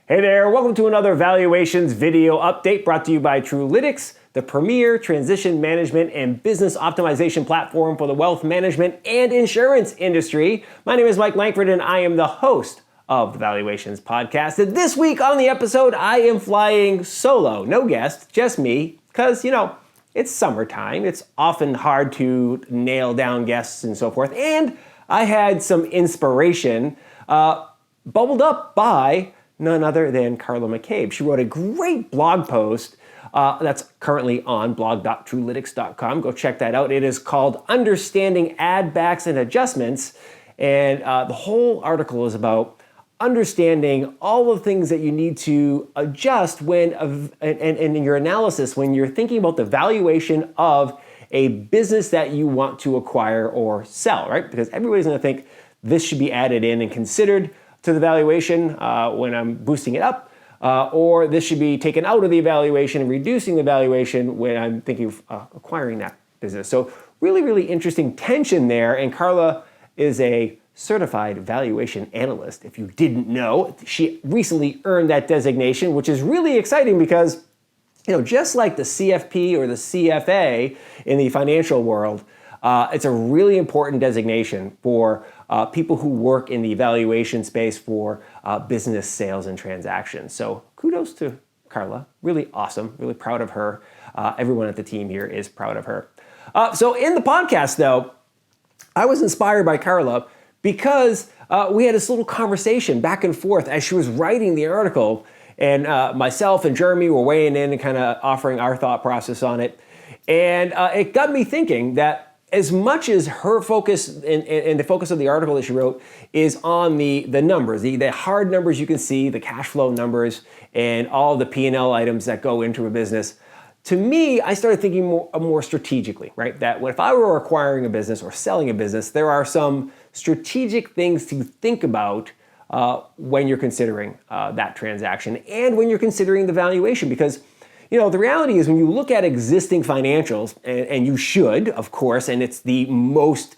Hey there, welcome to another Valuations video update brought to you by Trulytics, the premier transition management and business optimization platform for the wealth management and insurance industry. My name is Mike Langford and I am the host of the Valuations podcast. And this week on the episode, I am flying solo, no guest, just me, because, it's summertime. It's often hard to nail down guests and so forth. And I had some inspiration bubbled up by none other than Carla McCabe. She wrote a great blog post that's currently on blog.trulytics.com. Go check that out. It is called Understanding Add Backs and Adjustments. And the whole article is about understanding all the things that you need to adjust when, and in your analysis, when you're thinking about the valuation of a business that you want to acquire or sell, right? Because everybody's gonna think this should be added in and considered to the valuation when I'm boosting it up, or this should be taken out of the evaluation and reducing the valuation when I'm thinking of acquiring that business. So really, really interesting tension there. And Carla is a certified valuation analyst. If you didn't know, she recently earned that designation, which is really exciting because, just like the CFP or the CFA in the financial world, it's a really important designation for people who work in the valuation space for business sales and transactions. So kudos to Carla. Really awesome. Really proud of her. Everyone at the team here is proud of her. So in the podcast, though, I was inspired by Carla because we had this little conversation back and forth as she was writing the article. And myself and Jeremy were weighing in and kind of offering our thought process on it. And it got me thinking that as much as her focus and the focus of the article that she wrote is on the numbers, the hard numbers you can see, the cash flow numbers, and all the P&L items that go into a business, to me, I started thinking more strategically, right? That if I were acquiring a business or selling a business, there are some strategic things to think about when you're considering that transaction and when you're considering the valuation. Because the reality is when you look at existing financials, and you should, of course, and it's the most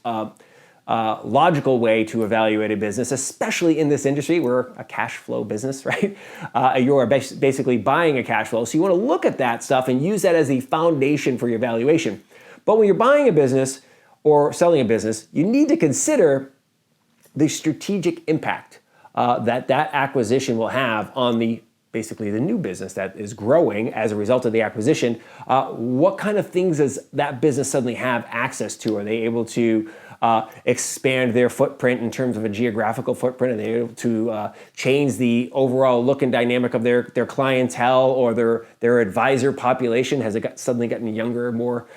logical way to evaluate a business, especially in this industry. We're a cash flow business, right? You're basically buying a cash flow. So you want to look at that stuff and use that as the foundation for your valuation. But when you're buying a business or selling a business, you need to consider the strategic impact that acquisition will have on basically the new business that is growing as a result of the acquisition. What kind of things does that business suddenly have access to? Are they able to expand their footprint in terms of a geographical footprint? Are they able to change the overall look and dynamic of their clientele or their advisor population? Has it suddenly gotten younger, more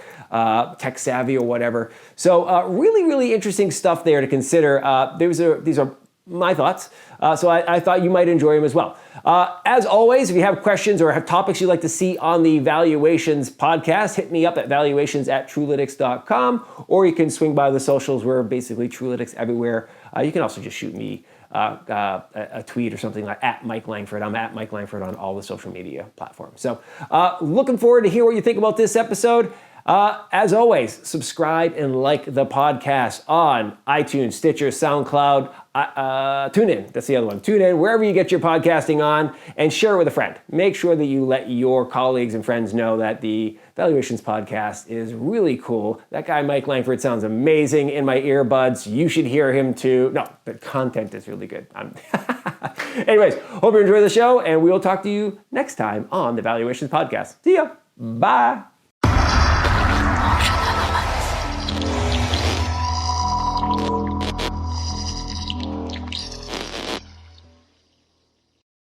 tech savvy or whatever? So really, really interesting stuff there to consider. These are my thoughts. So I thought you might enjoy them as well. As always, if you have questions or have topics you'd like to see on the Valuations podcast, hit me up at valuations@trulytics.com, or you can swing by the socials. We're basically Trulytics everywhere. You can also just shoot me a tweet or something like at Mike Langford. I'm at Mike Langford on all the social media platforms. So looking forward to hear what you think about this episode. As always, subscribe and like the podcast on iTunes, Stitcher, SoundCloud, TuneIn. That's the other one. TuneIn, wherever you get your podcasting on, and share it with a friend. Make sure that you let your colleagues and friends know that the Valuations podcast is really cool. That guy, Mike Langford, sounds amazing in my earbuds. You should hear him too. No, the content is really good. Anyways, hope you enjoy the show, and we will talk to you next time on the Valuations podcast. See ya. Bye.